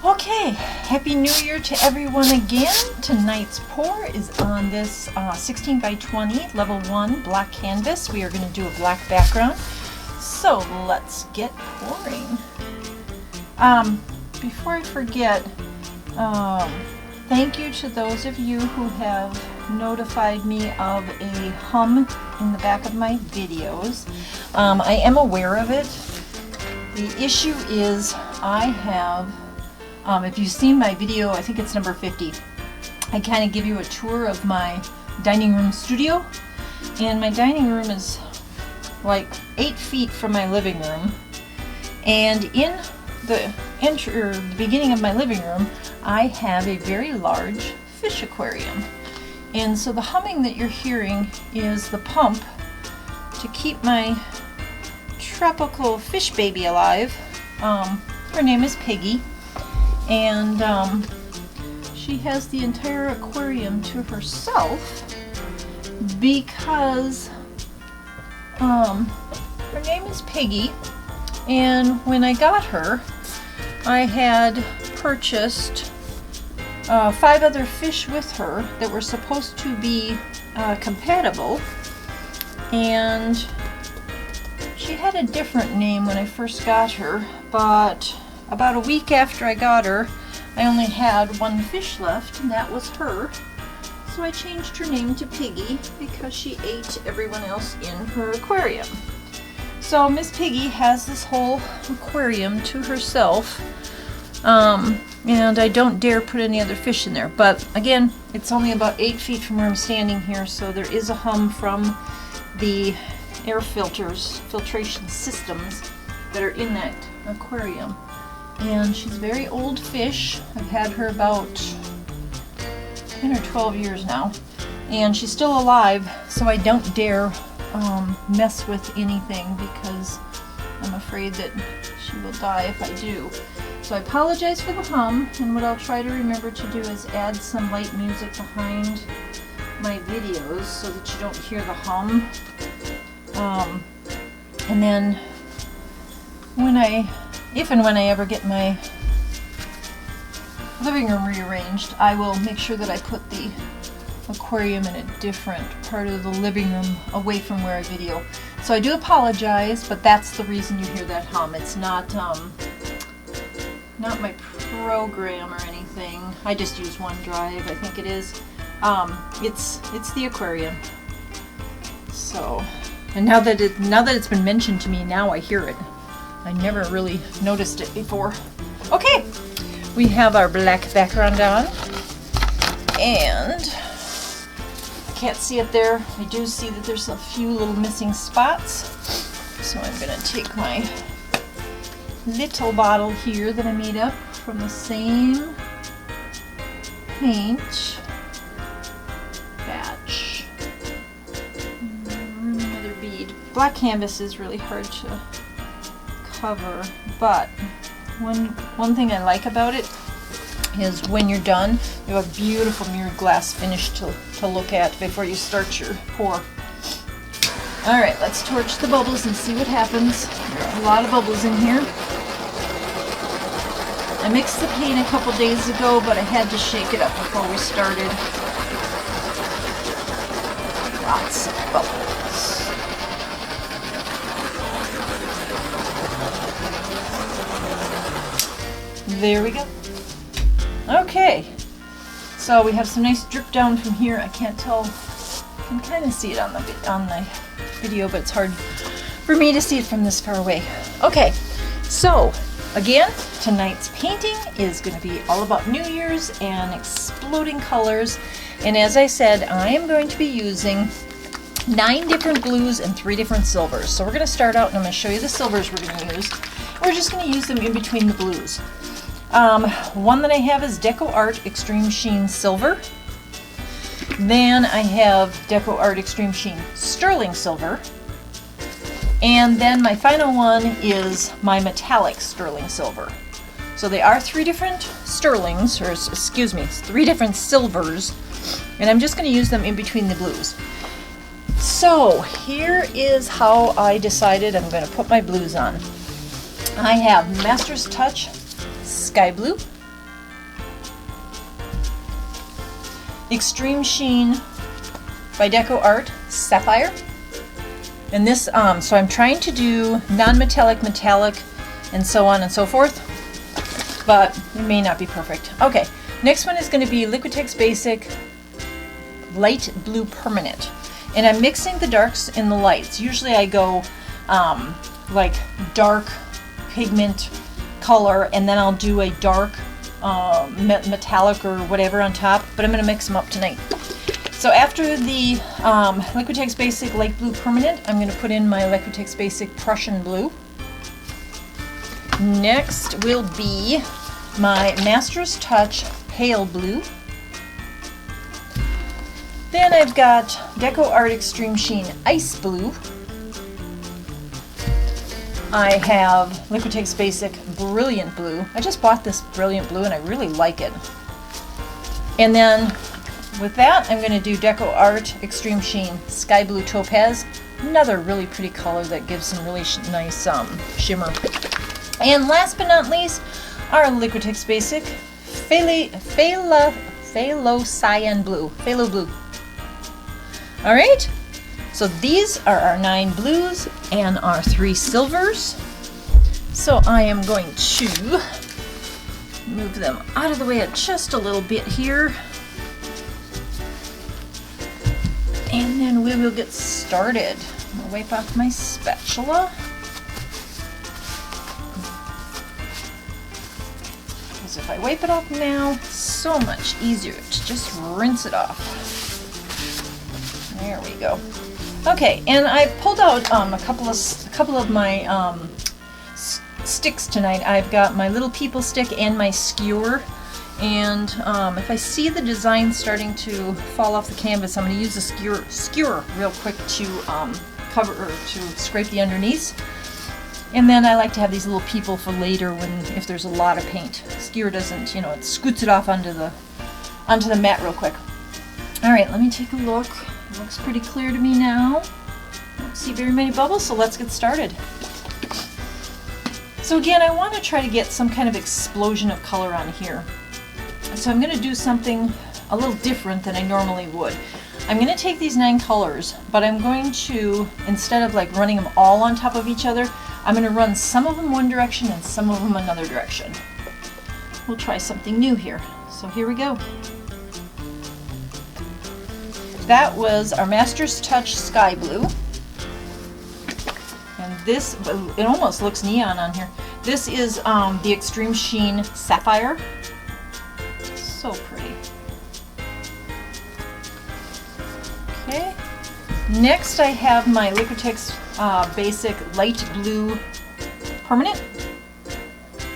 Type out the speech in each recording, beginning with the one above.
Okay, Happy New Year to everyone again. Tonight's pour is on this 16 by 20 level 1 black canvas. We are going to do a black background. So let's get pouring. Before I forget, thank you to those of you who have notified me of a hum in the back of my videos. I am aware of it. The issue is I have, if you've seen my video, I think it's number 50, I kind of give you a tour of my dining room studio, and my dining room is like 8 feet from my living room, and in the beginning of my living room I have a very large fish aquarium, and so the humming that you're hearing is the pump to keep my tropical fish baby alive. Her name is Piggy, and she has the entire aquarium to herself because her name is Piggy, and when I got her I had purchased 5 other fish with her that were supposed to be compatible, and she had a different name when I first got her, but about a week after I got her, I only had 1 fish left, and that was her. So I changed her name to Piggy because she ate everyone else in her aquarium. So Miss Piggy has this whole aquarium to herself, and I don't dare put any other fish in there. But again, it's only about 8 feet from where I'm standing here, so there is a hum from the air filtration systems that are in that aquarium. And she's a very old fish. I've had her about 10 or 12 years now, and she's still alive, so I don't dare mess with anything because I'm afraid that she will die if I do. So I apologize for the hum, and what I'll try to remember to do is add some light music behind my videos so that you don't hear the hum. And then if and when I ever get my living room rearranged, I will make sure that I put the aquarium in a different part of the living room away from where I video. So I do apologize, but that's the reason you hear that hum. It's not my program or anything. I just use OneDrive, I think it is. It's the aquarium. So, and now that it's been mentioned to me, now I hear it. I never really noticed it before. Okay, we have our black background on, and I can't see it there. I do see that there's a few little missing spots, so I'm going to take my little bottle here that I made up from the same paint batch. Another bead. Black canvas is really hard to cover, but one thing I like about it is when you're done, you have a beautiful mirrored glass finish to look at before you start your pour. Alright, let's torch the bubbles and see what happens. There are a lot of bubbles in here. I mixed the paint a couple days ago, but I had to shake it up before we started. Lots of bubbles. There we go. Okay, so we have some nice drip down from here. I can't tell. I can kind of see it on the video, but it's hard for me to see it from this far away. Okay, so again, tonight's painting is going to be all about New Year's and exploding colors. And as I said, I am going to be using 9 different blues and 3 different silvers. So we're going to start out, and I'm going to show you the silvers we're going to use. We're just going to use them in between the blues. One that I have is Decoart Extreme Sheen Silver. Then I have Decoart Extreme Sheen Sterling Silver. And then my final one is my metallic sterling silver. So they are 3 different sterlings, or excuse me, 3 different silvers, and I'm just going to use them in between the blues. So here is how I decided I'm going to put my blues on. I have Master's Touch Sky Blue, Extreme Sheen by Decoart Sapphire. And this, so I'm trying to do non-metallic, metallic, and so on and so forth, but it may not be perfect. Okay, next one is going to be Liquitex Basic Light Blue Permanent. And I'm mixing the darks and the lights. Usually I go like dark pigment color, and then I'll do a dark metallic or whatever on top, but I'm going to mix them up tonight. So after the Liquitex Basic Light Blue Permanent, I'm going to put in my Liquitex Basic Prussian Blue. Next will be my Master's Touch Pale Blue. Then I've got Decoart Extreme Sheen Ice Blue. I have Liquitex Basic Brilliant Blue. I just bought this Brilliant Blue and I really like it. And then with that, I'm going to do Decoart Extreme Sheen Sky Blue Topaz. Another really pretty color that gives some really nice shimmer. And last but not least, our Liquitex Basic Phthalo Cyan Blue. Phthalo Blue. Alright, so these are our 9 blues and our 3 silvers. So I am going to move them out of the way just a little bit here. And then we will get started. I'm going to wipe off my spatula. Because if I wipe it off now, it's so much easier to just rinse it off. There we go. Okay, and I pulled out a couple of my sticks tonight. I've got my little people stick and my skewer. And if I see the design starting to fall off the canvas, I'm going to use a skewer real quick to cover or to scrape the underneath. And then I like to have these little people for later if there's a lot of paint. Skewer doesn't, you know, it scoots it off onto the mat real quick. All right, let me take a look. It looks pretty clear to me now. I don't see very many bubbles, so let's get started. So again, I want to try to get some kind of explosion of color on here. So I'm going to do something a little different than I normally would. I'm going to take these 9 colors, but I'm going to, instead of like running them all on top of each other, I'm going to run some of them one direction and some of them another direction. We'll try something new here. So here we go. That was our Master's Touch Sky Blue. And this, it almost looks neon on here. This is the Extreme Sheen Sapphire. So pretty. Okay. Next I have my Liquitex Basic Light Blue Permanent.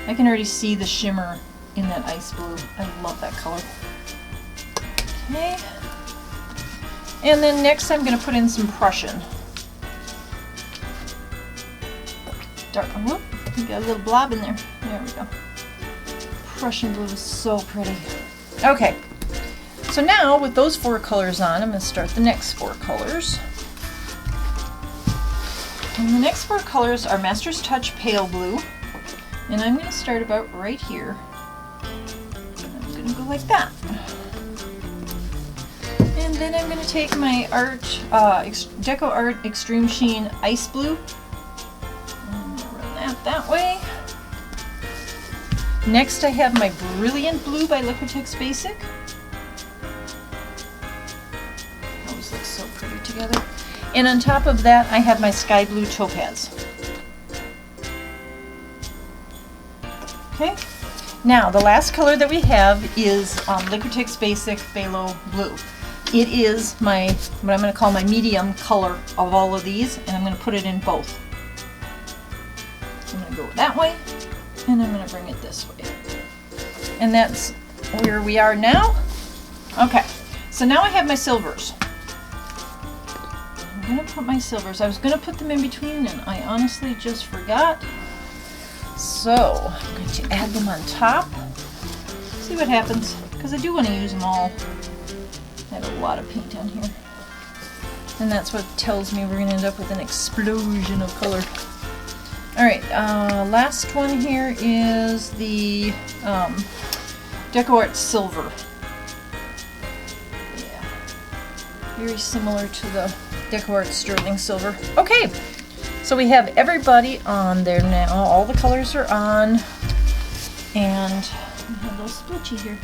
I can already see the shimmer in that ice blue. I love that color. Okay. And then next I'm going to put in some Prussian. Dark, whoop, you got a little blob in there. There we go. Prussian blue is so pretty. Okay, so now with those 4 colors on, I'm going to start the next 4 colors. And the next 4 colors are Master's Touch Pale Blue. And I'm going to start about right here. And I'm going to go like that. And then I'm going to take my Decoart Extreme Sheen Ice Blue. And run that way. Next I have my Brilliant Blue by Liquitex Basic. Those look so pretty together. And on top of that I have my Sky Blue Topaz. Okay, now the last color that we have is Liquitex Basic Phthalo Blue. It is what I'm going to call my medium color of all of these, and I'm going to put it in both. I'm going to go that way, and I'm going to bring it this way. And that's where we are now. Okay, so now I have my silvers. I'm going to put my silvers. I was going to put them in between, and I honestly just forgot. So I'm going to add them on top. See what happens, because I do want to use them all. I have a lot of paint on here. And that's what tells me we're going to end up with an explosion of color. Alright, last one here is the Decoart Silver. Very similar to the Decoart sterling silver. Okay, so we have everybody on there now. All the colors are on, and we have a little splitchy here,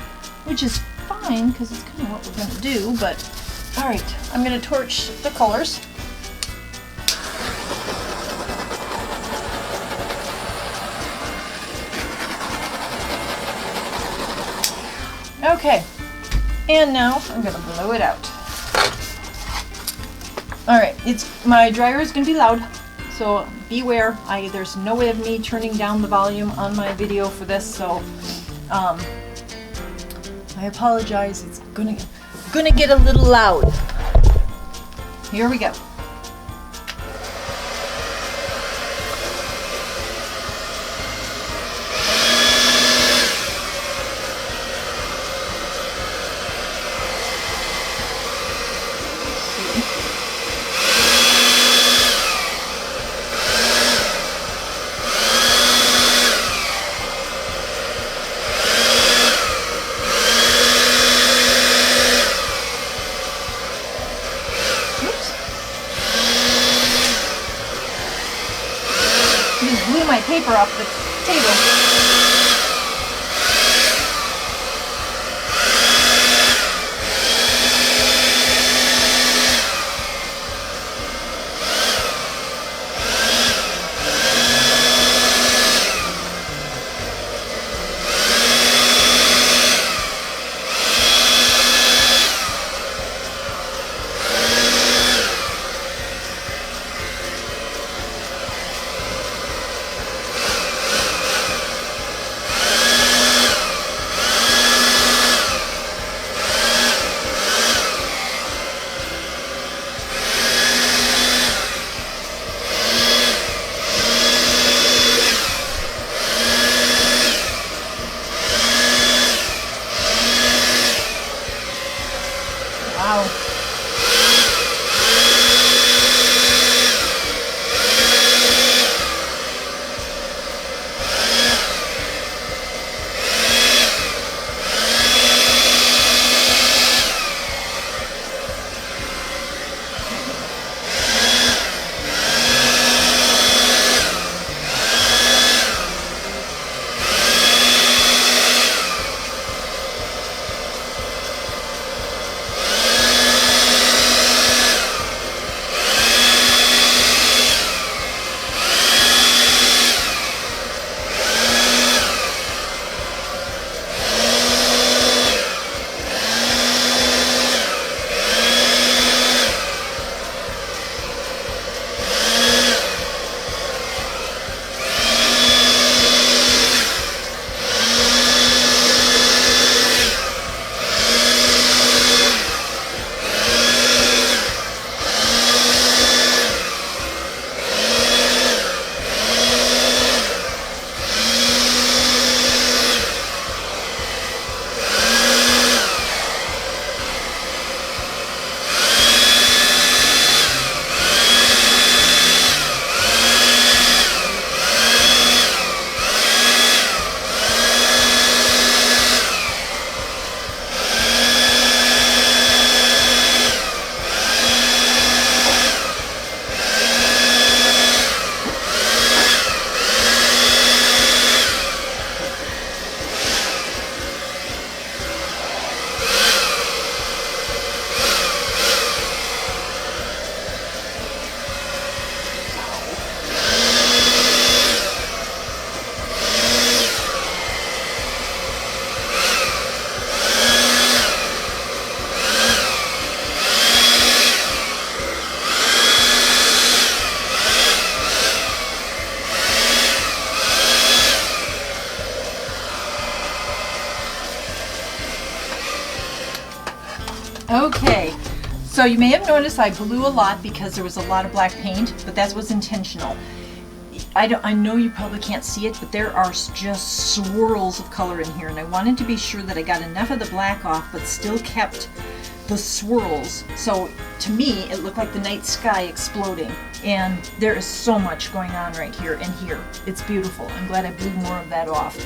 which is fine because it's kind of what we're going to do. But all right, I'm going to torch the colors. Okay, and now I'm going to blow it out. All right, my dryer is going to be loud, so beware. There's no way of me turning down the volume on my video for this, so I apologize. It's gonna get a little loud. Here we go. My paper off the table. Okay, so you may have noticed I blew a lot because there was a lot of black paint, but that was intentional. I know you probably can't see it, but there are just swirls of color in here, and I wanted to be sure that I got enough of the black off, but still kept the swirls. So to me, it looked like the night sky exploding, and there is so much going on right here and here. It's beautiful. I'm glad I blew more of that off.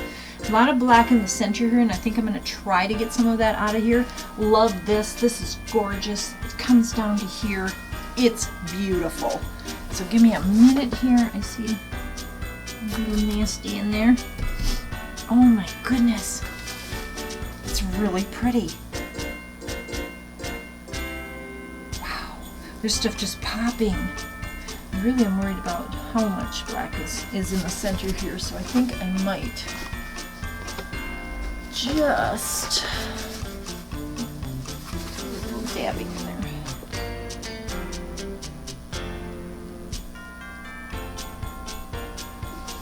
A lot of black in the center here, and I think I'm going to try to get some of that out of here. Love this. This is gorgeous. It comes down to here. It's beautiful. So give me a minute here. I see a little nasty in there. Oh my goodness. It's really pretty. Wow. There's stuff just popping. Really, I'm worried about how much black is in the center here, so I think I might just do a little dabbing in there.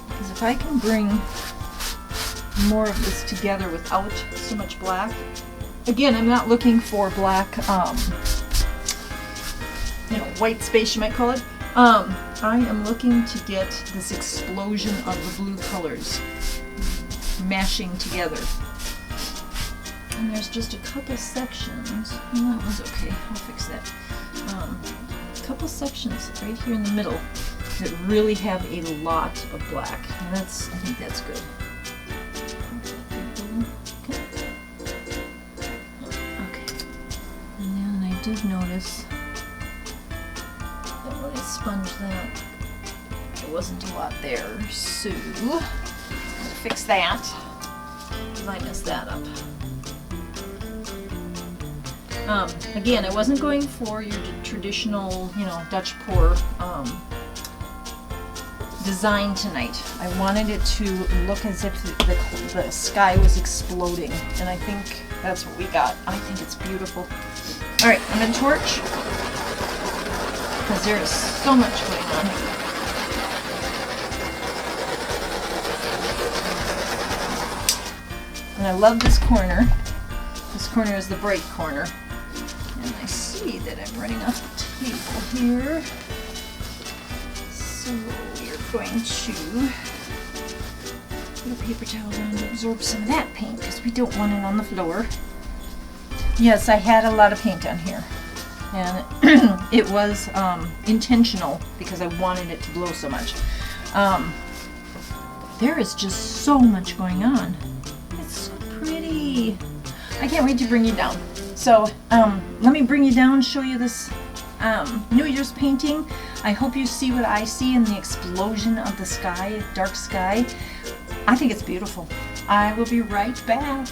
Because if I can bring more of this together without so much black, again, I'm not looking for black, white space, you might call it. I am looking to get this explosion of the blue colors mashing together. And there's just a couple sections. Well, that was okay. I'll fix that. A couple sections right here in the middle that really have a lot of black. And I think that's good. Okay. And then I did notice that when I sponged that, there wasn't a lot there. So, I'll fix that because I messed that up. Again, I wasn't going for your traditional, Dutch pour design tonight. I wanted it to look as if the sky was exploding, and I think that's what we got. I think it's beautiful. All right, I'm going to torch because there is so much going on. And I love this corner. This corner is the bright corner. And I see that I'm running off the table here. So we're going to put a paper towel down to absorb some of that paint because we don't want it on the floor. Yes, I had a lot of paint on here. And it was intentional because I wanted it to blow so much. There is just so much going on. It's so pretty. I can't wait to bring you down. So let me bring you down, show you this New Year's painting. I hope you see what I see in the explosion of the sky, dark sky. I think it's beautiful. I will be right back.